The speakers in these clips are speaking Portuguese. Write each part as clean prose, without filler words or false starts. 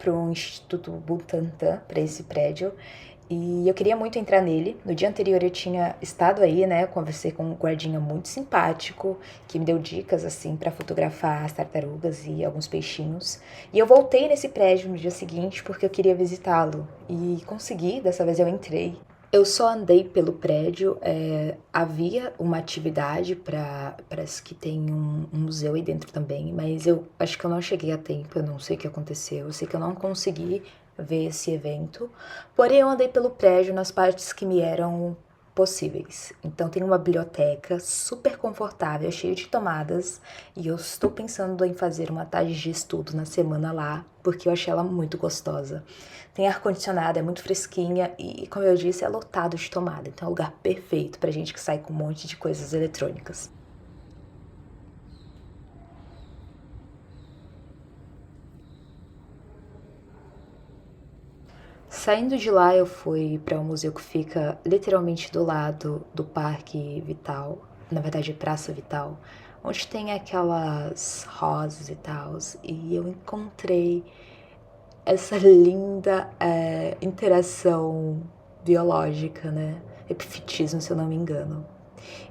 pro Instituto Butantan, para esse prédio, e eu queria muito entrar nele. No dia anterior eu tinha estado aí, né? Eu conversei com um guardinha muito simpático, que me deu dicas, assim, para fotografar as tartarugas e alguns peixinhos. E eu voltei nesse prédio no dia seguinte porque eu queria visitá-lo. E consegui, dessa vez eu entrei. Eu só andei pelo prédio, havia uma atividade parece que tem um museu aí dentro também, mas eu acho que eu não cheguei a tempo, eu não sei o que aconteceu, eu sei que eu não consegui ver esse evento, porém eu andei pelo prédio nas partes que me eram possíveis. Então tem uma biblioteca super confortável, cheia de tomadas, e eu estou pensando em fazer uma tarde de estudo na semana lá, porque eu achei ela muito gostosa. Tem ar-condicionado, é muito fresquinha e, como eu disse, é lotado de tomada. Então é um lugar perfeito pra gente que sai com um monte de coisas eletrônicas. Saindo de lá, eu fui para um museu que fica literalmente do lado do Parque Vital, na verdade, Praça Vital, onde tem aquelas rosas e tal. E eu encontrei essa linda interação biológica, né? Epifitismo, se eu não me engano.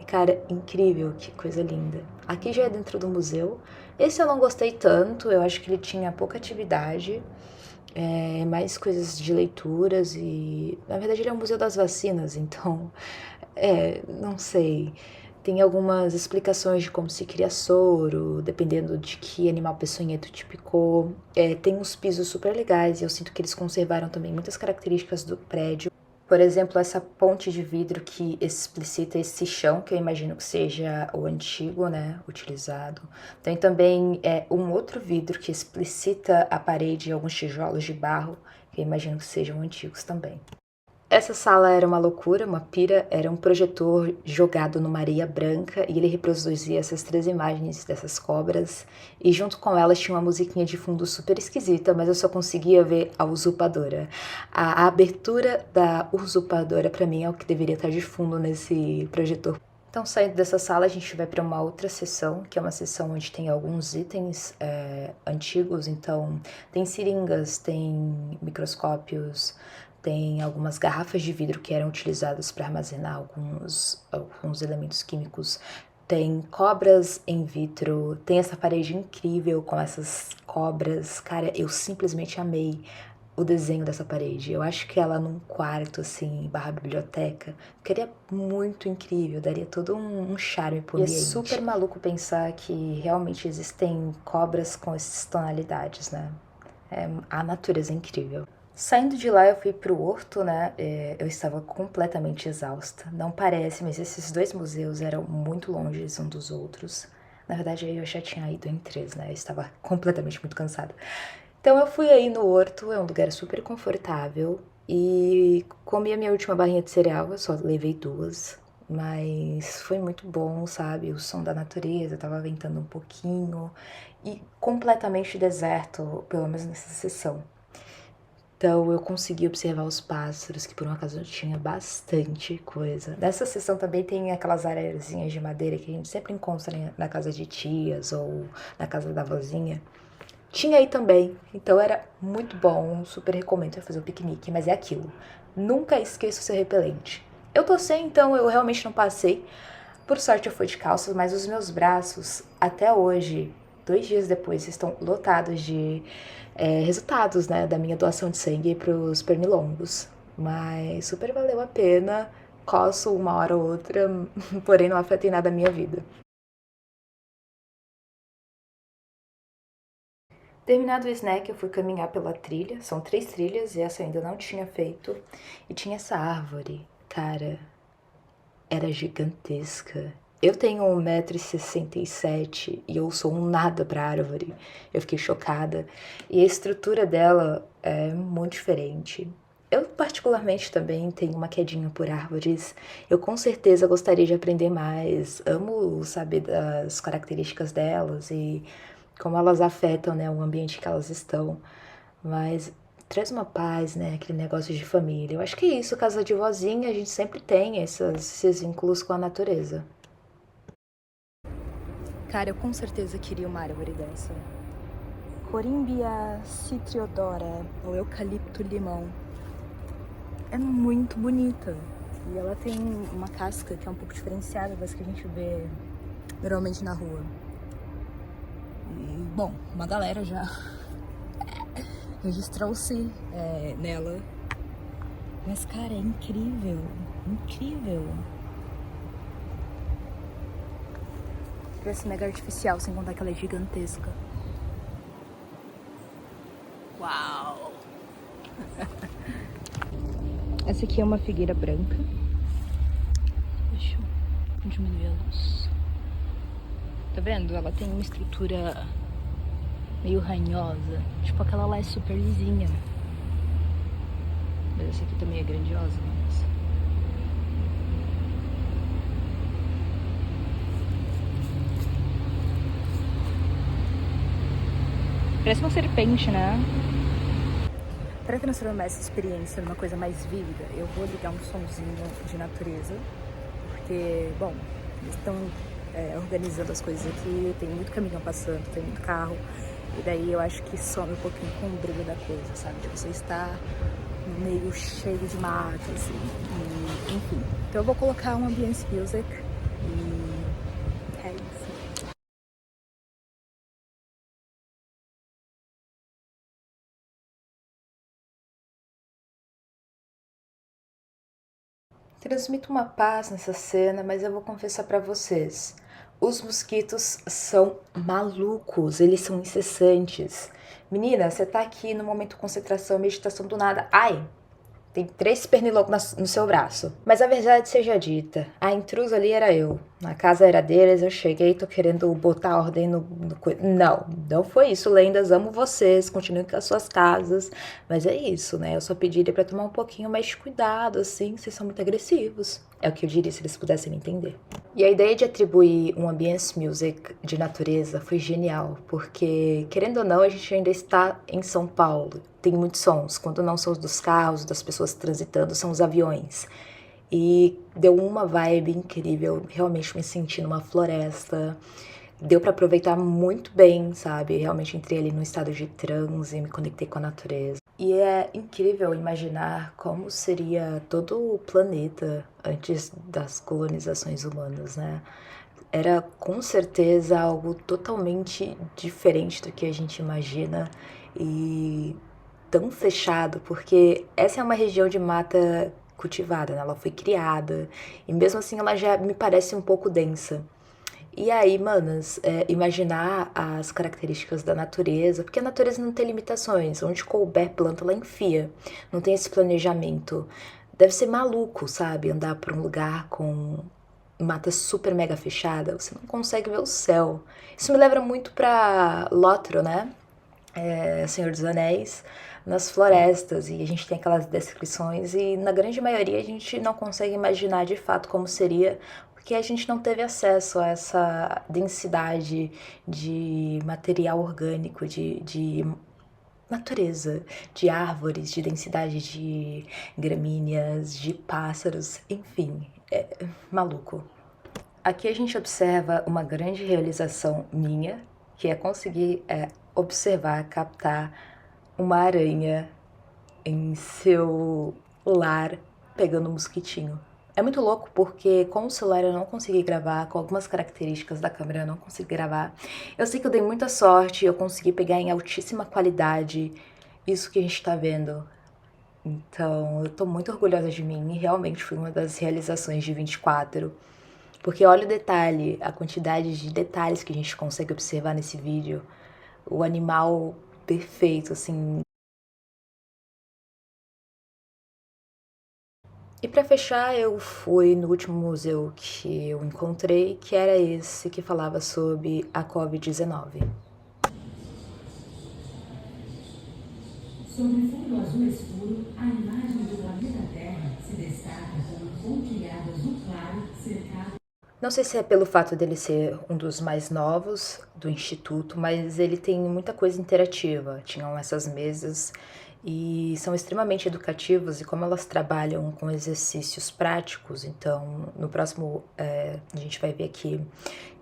E cara, incrível, que coisa linda. Aqui já é dentro do museu. Esse eu não gostei tanto, eu acho que ele tinha pouca atividade, mais coisas de leituras e. Na verdade, ele é um museu das vacinas, então. Não sei. Tem algumas explicações de como se cria soro, dependendo de que animal peçonhento te picou. Tem uns pisos super legais e eu sinto que eles conservaram também muitas características do prédio. Por exemplo, essa ponte de vidro que explicita esse chão, que eu imagino que seja o antigo, né, utilizado. Tem também um outro vidro que explicita a parede e alguns tijolos de barro, que eu imagino que sejam antigos também. Essa sala era uma loucura, uma pira, era um projetor jogado numa areia branca e ele reproduzia essas três imagens dessas cobras e junto com elas tinha uma musiquinha de fundo super esquisita, mas eu só conseguia ver a usurpadora. A abertura da usurpadora pra mim é o que deveria estar de fundo nesse projetor. Então, saindo dessa sala, a gente vai para uma outra seção, que é uma seção onde tem alguns itens antigos. Então, tem seringas, tem microscópios, tem algumas garrafas de vidro que eram utilizadas para armazenar alguns elementos químicos. Tem cobras em vitro, tem essa parede incrível com essas cobras. Cara, eu simplesmente amei o desenho dessa parede. Eu acho que ela num quarto, assim, barra biblioteca, ficaria muito incrível, daria todo um charme pro ambiente. E é super maluco pensar que realmente existem cobras com essas tonalidades, né? A natureza é incrível. Saindo de lá, eu fui pro Horto, né? Eu estava completamente exausta. Não parece, mas esses dois museus eram muito longe uns dos outros. Na verdade, eu já tinha ido em três, né? Eu estava completamente muito cansada. Então eu fui aí no Horto, é um lugar super confortável. E comi a minha última barrinha de cereal, eu só levei duas. Mas foi muito bom, sabe? O som da natureza, tava ventando um pouquinho. E completamente deserto, pelo menos nessa sessão. Então eu consegui observar os pássaros, que por um acaso tinha bastante coisa. Nessa sessão também tem aquelas areiazinhas de madeira que a gente sempre encontra na casa de tias ou na casa da vozinha. Tinha aí também, então era muito bom, super recomendo fazer um piquenique, mas é aquilo. Nunca esqueça o seu repelente. Eu tô sem, então eu realmente não passei. Por sorte eu fui de calças, mas os meus braços, até hoje, 2 dias depois, estão lotados de resultados, né, da minha doação de sangue pros pernilongos. Mas super valeu a pena, coço uma hora ou outra, porém não afeta em nada a minha vida. Terminado o snack, eu fui caminhar pela trilha. São 3 trilhas e essa eu ainda não tinha feito. E tinha essa árvore. Cara, era gigantesca. Eu tenho 1,67 m e eu sou um nada pra árvore. Eu fiquei chocada. E a estrutura dela é muito diferente. Eu, particularmente, também tenho uma quedinha por árvores. Eu com certeza gostaria de aprender mais. Amo saber das características delas e como elas afetam, né, o ambiente que elas estão. Mas traz uma paz, né, aquele negócio de família. Eu acho que é isso, casa de vozinha, a gente sempre tem esses vínculos com a natureza. Cara, eu com certeza queria uma árvore dessa. Corymbia citriodora, ou eucalipto limão. É muito bonita. E ela tem uma casca que é um pouco diferenciada das que a gente vê normalmente na rua. E, bom, uma galera já registrou-se nela. Mas, cara, é incrível. Incrível. Parece mega artificial, sem contar que ela é gigantesca. Uau! Essa aqui é uma figueira branca. Deixa eu diminuir a luz. Tá vendo? Ela tem uma estrutura meio ranhosa. Tipo, aquela lá é super lisinha. Mas essa aqui também é grandiosa, mas... Parece uma serpente, né? Para transformar essa experiência numa coisa mais vívida, eu vou ligar um sonzinho de natureza. Porque, bom, eles estão organizando as coisas aqui, tem muito caminhão passando, tem muito carro. E daí eu acho que some um pouquinho com o brilho da coisa, sabe? De você estar no meio cheio de mato, assim. E, enfim. Então eu vou colocar um ambience music e é isso. Transmito uma paz nessa cena, mas eu vou confessar pra vocês. Os mosquitos são malucos, eles são incessantes. Menina, você tá aqui no momento de concentração, meditação do nada. Ai, tem 3 pernilongos no seu braço. Mas a verdade seja dita, a intrusa ali era eu. A casa era deles, eu cheguei, tô querendo botar ordem no... Não, não foi isso, lendas, amo vocês, continuem com as suas casas. Mas é isso, né? Eu só pediria pra tomar um pouquinho mais de cuidado, assim, vocês são muito agressivos. É o que eu diria se eles pudessem me entender. E a ideia de atribuir um ambience music de natureza foi genial, porque, querendo ou não, a gente ainda está em São Paulo. Tem muitos sons, quando não são os dos carros, das pessoas transitando, são os aviões. E deu uma vibe incrível, realmente me senti numa floresta. Deu pra aproveitar muito bem, sabe? Realmente entrei ali no estado de transe, me conectei com a natureza. E é incrível imaginar como seria todo o planeta antes das colonizações humanas, né? Era com certeza algo totalmente diferente do que a gente imagina e tão fechado, porque essa é uma região de mata cultivada, né? Ela foi criada e mesmo assim ela já me parece um pouco densa. E aí, manas, imaginar as características da natureza, porque a natureza não tem limitações, onde couber planta, ela enfia, não tem esse planejamento. Deve ser maluco, sabe, andar por um lugar com mata super mega fechada, você não consegue ver o céu. Isso me lembra muito pra Lotro, né, Senhor dos Anéis, nas florestas, e a gente tem aquelas descrições, e na grande maioria a gente não consegue imaginar de fato como seria, porque a gente não teve acesso a essa densidade de material orgânico, de natureza, de árvores, de densidade de gramíneas, de pássaros, enfim, é maluco. Aqui a gente observa uma grande realização minha, que é conseguir observar, captar uma aranha em seu lar pegando um mosquitinho. É muito louco porque com o celular eu não consegui gravar, com algumas características da câmera eu não consegui gravar. Eu sei que eu dei muita sorte, eu consegui pegar em altíssima qualidade isso que a gente tá vendo. Então eu tô muito orgulhosa de mim e realmente foi uma das realizações de 24. Porque olha o detalhe, a quantidade de detalhes que a gente consegue observar nesse vídeo. O animal perfeito, assim. E pra fechar, eu fui no último museu que eu encontrei, que era esse que falava sobre a Covid-19. Sobre o fundo azul escuro, a imagem do planeta Terra se destaca como pontilhado azul claro cercado. Não sei se é pelo fato dele ser um dos mais novos do instituto, mas ele tem muita coisa interativa. Tinham essas mesas e são extremamente educativas e como elas trabalham com exercícios práticos, então no próximo a gente vai ver aqui,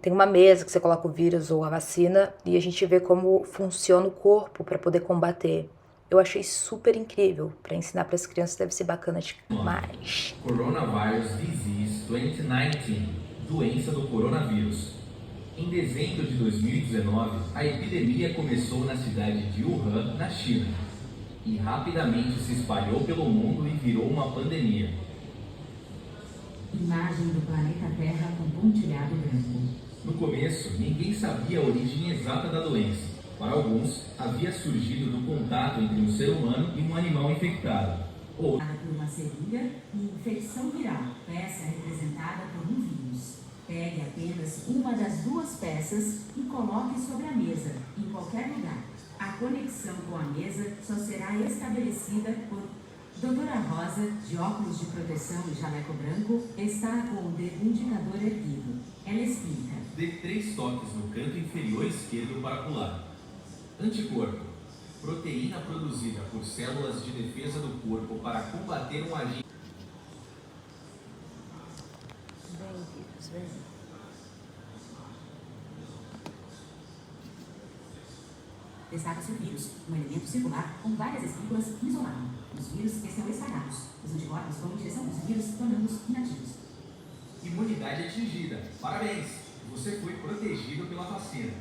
tem uma mesa que você coloca o vírus ou a vacina e a gente vê como funciona o corpo para poder combater. Eu achei super incrível. Para ensinar para as crianças deve ser bacana demais. Coronavirus Disease 2019, doença do coronavírus. Em dezembro de 2019, a epidemia começou na cidade de Wuhan, na China, e rapidamente se espalhou pelo mundo e virou uma pandemia. Imagem do planeta Terra com pontilhado branco. No começo, ninguém sabia a origem exata da doença. Para alguns, havia surgido do contato entre um ser humano e um animal infectado. Por uma cerilha e infecção viral, peça representada por um vírus. Pegue apenas uma das duas peças e coloque sobre a mesa, em qualquer lugar. A conexão com a mesa só será estabelecida por Doutora Rosa, de óculos de proteção e jaleco branco, está com o dedo indicador erguido. Ela explica. Dê 3 toques no canto inferior esquerdo para pular. Anticorpo. Proteína produzida por células de defesa do corpo para combater um agente. Destaca-se o vírus, um elemento circular com várias espículas isolado. Os vírus estão espalhados. Os anticorpos vão em direção aos vírus, tornando-os inativos. Imunidade atingida. Parabéns! Você foi protegido pela vacina.